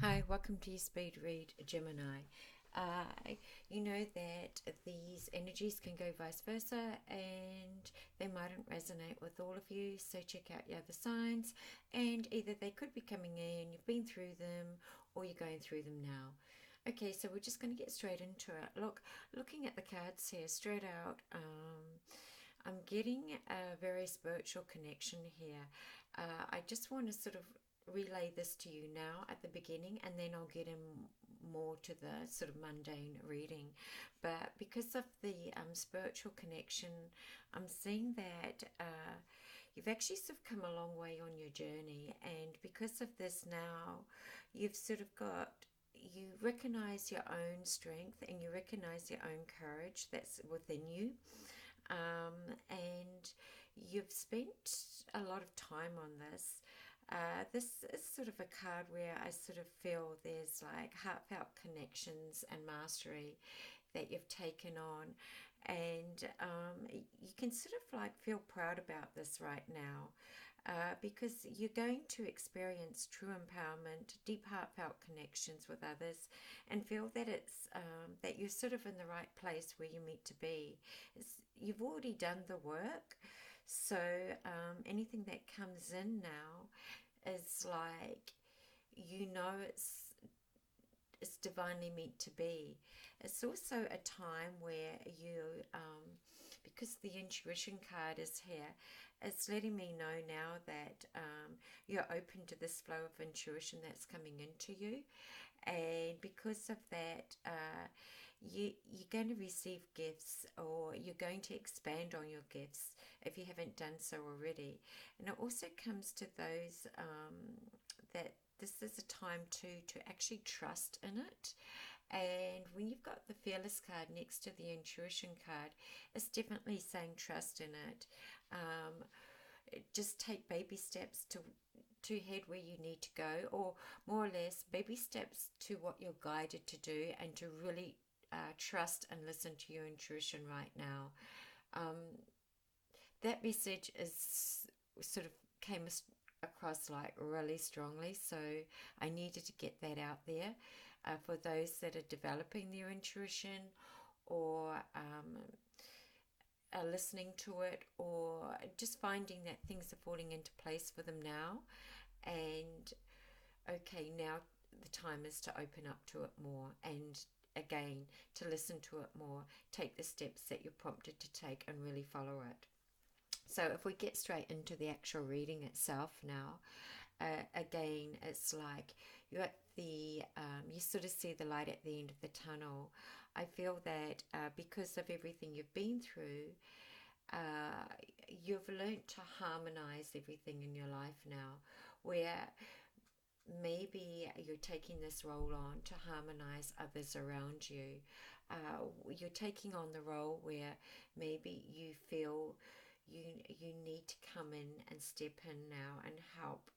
Hi, welcome to your Speed Read Gemini. Uh, you know that these energies can go vice versa and they mightn't resonate with all of you, so check out your other signs, and either they could be coming in, you've been through them, or you're going through them now. Okay, so we're just going to get straight into it. Looking at the cards here, straight out, I'm getting a very spiritual connection here. I just want to sort of relay this to you now at the beginning, and then I'll get in more to the sort of mundane reading. But because of the spiritual connection, I'm seeing that you've actually sort of come a long way on your journey, and because of this now, you've sort of got you recognize your own strength and you recognize your own courage that's within you, and you've spent a lot of time on this. This is sort of a card where I sort of feel there's like heartfelt connections and mastery that you've taken on, and you can sort of like feel proud about this right now. Because you're going to experience true empowerment, deep heartfelt connections with others, and feel that that you're sort of in the right place where you meant to be. You've already done the work, so anything that comes in now is like it's divinely meant to be. It's also a time where because the intuition card is here, it's letting me know now that you're open to this flow of intuition that's coming into you. And because of that, you're going to receive gifts, or you're going to expand on your gifts if you haven't done so already. And it also comes to those that this is a time to actually trust in it. And when you've got the fearless card next to the intuition card, it's definitely saying trust in it. Um, just take baby steps to head where you need to go, or more or less baby steps to what you're guided to do, and to really trust and listen to your intuition right now. Um, that message is sort of came across like really strongly, so I needed to get that out there for those that are developing their intuition, or are listening to it, or just finding that things are falling into place for them now. And okay, now the time is to open up to it more, and again, to listen to it more, take the steps that you're prompted to take, and really follow it. So if we get straight into the actual reading itself now, again, it's like you're at you sort of see the light at the end of the tunnel. I feel that because of everything you've been through, uh, you've learned to harmonize everything in your life now, where maybe you're taking this role on to harmonize others around you. You're taking on the role where maybe you feel you need to come in and step in now and help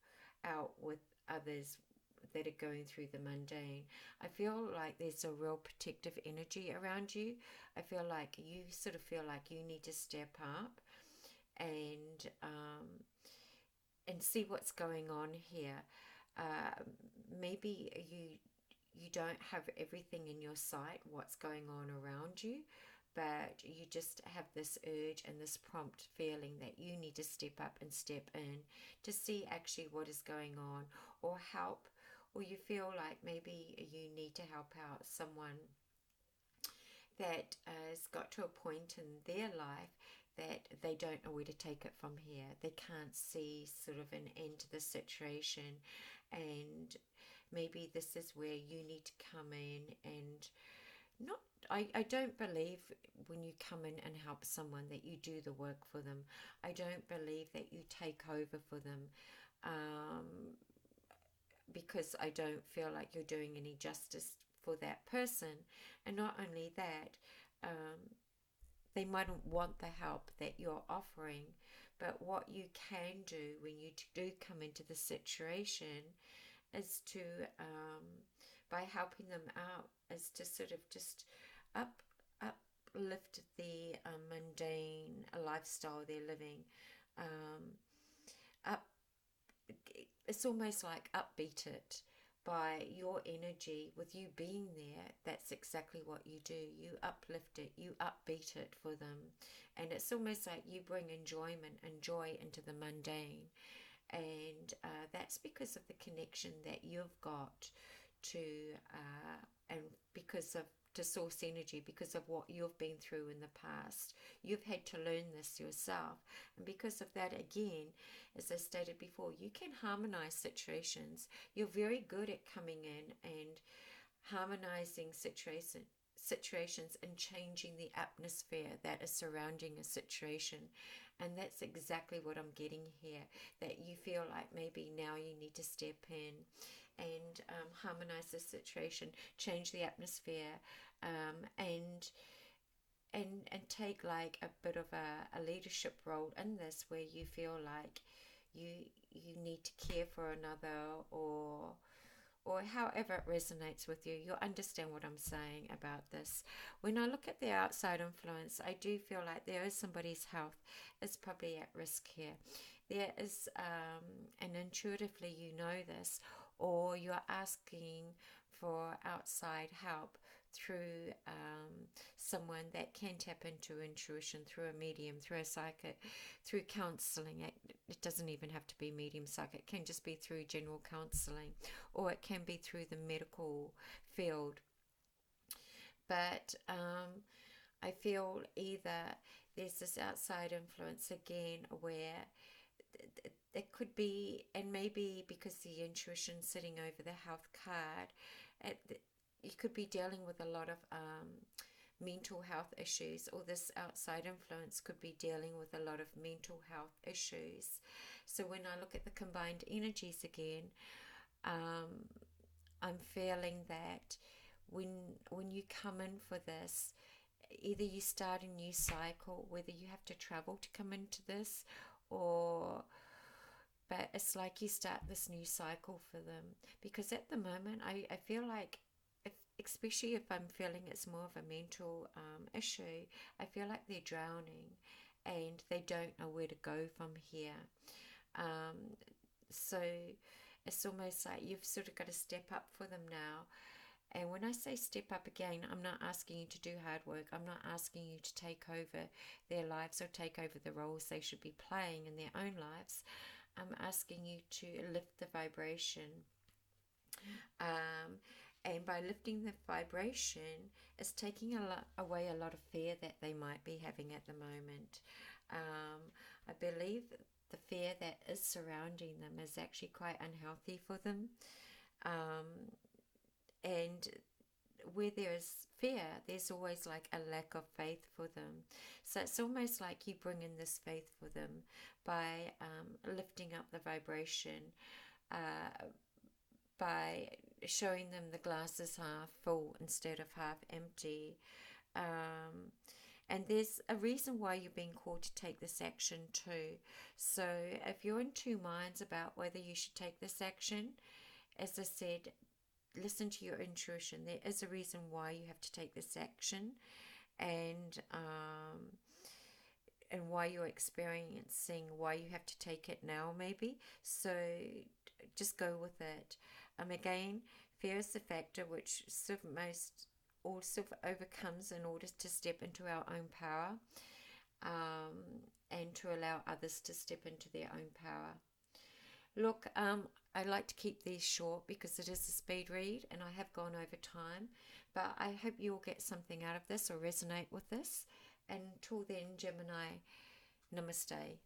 out with others that are going through the mundane. I feel like there's a real protective energy around you. I feel like you sort of feel like you need to step up and see what's going on here. Uh, Maybe you don't have everything in your sight, what's going on around you, but you just have this urge and this prompt feeling that you need to step up and step in to see actually what is going on, or help, or you feel like maybe you need to help out someone that has got to a point in their life that they don't know where to take it from here. They can't see sort of an end to the situation, and maybe this is where you need to come in and not. I don't believe when you come in and help someone that you do the work for them. I don't believe that you take over for them, um, because I don't feel like you're doing any justice for that person. And not only that, they mightn't want the help that you're offering, but what you can do when you do come into the situation is to, by helping them out, is to sort of just up uplift the mundane lifestyle they're living. Um, up, it's almost like upbeat it, by your energy, with you being there. That's exactly what you do. You uplift it, you upbeat it for them. And it's almost like you bring enjoyment and joy into the mundane. And that's because of the connection that you've got to, and because of to source energy, because of what you've been through in the past. You've had to learn this yourself. And because of that, again, as I stated before, you can harmonize situations. You're very good at coming in and harmonizing situations and changing the atmosphere that is surrounding a situation. And that's exactly what I'm getting here, that you feel like maybe now you need to step in and harmonize the situation, change the atmosphere, and take like a bit of a leadership role in this, where you feel like you need to care for another, or however it resonates with you. You'll understand what I'm saying about this. When I look at the outside influence, I do feel like there is somebody's health is probably at risk here. There is, and intuitively you know this, or you're asking for outside help through someone that can tap into intuition, through a medium, through a psychic, through counseling. It doesn't even have to be medium psychic. It can just be through general counseling, or it can be through the medical field. But I feel either there's this outside influence again, where it could be, and maybe because the intuition sitting over the health card, you could be dealing with a lot of mental health issues, or this outside influence could be dealing with a lot of mental health issues. So when I look at the combined energies again, I'm feeling that when you come in for this, either you start a new cycle, whether you have to travel to come into this, or but it's like you start this new cycle for them. Because at the moment I feel like, especially if I'm feeling it's more of a mental issue, I feel like they're drowning and they don't know where to go from here. So it's almost like you've sort of got to step up for them now. And when I say step up again, I'm not asking you to do hard work. I'm not asking you to take over their lives or take over the roles they should be playing in their own lives. I'm asking you to lift the vibration. And by lifting the vibration, it's taking away a lot of fear that they might be having at the moment. I believe the fear that is surrounding them is actually quite unhealthy for them. And where there is fear, there's always like a lack of faith for them. So it's almost like you bring in this faith for them by lifting up the vibration, by showing them the glass is half full instead of half empty. And there's a reason why you're being called to take this action too. So if you're in two minds about whether you should take this action, as I said, listen to your intuition. There is a reason why you have to take this action, and why you're experiencing why you have to take it now, maybe. So just go with it. Again, fear is the factor which sort of overcomes in order to step into our own power, and to allow others to step into their own power. Look, I like to keep these short because it is a speed read and I have gone over time, but I hope you'll get something out of this or resonate with this. And until then, Gemini, namaste.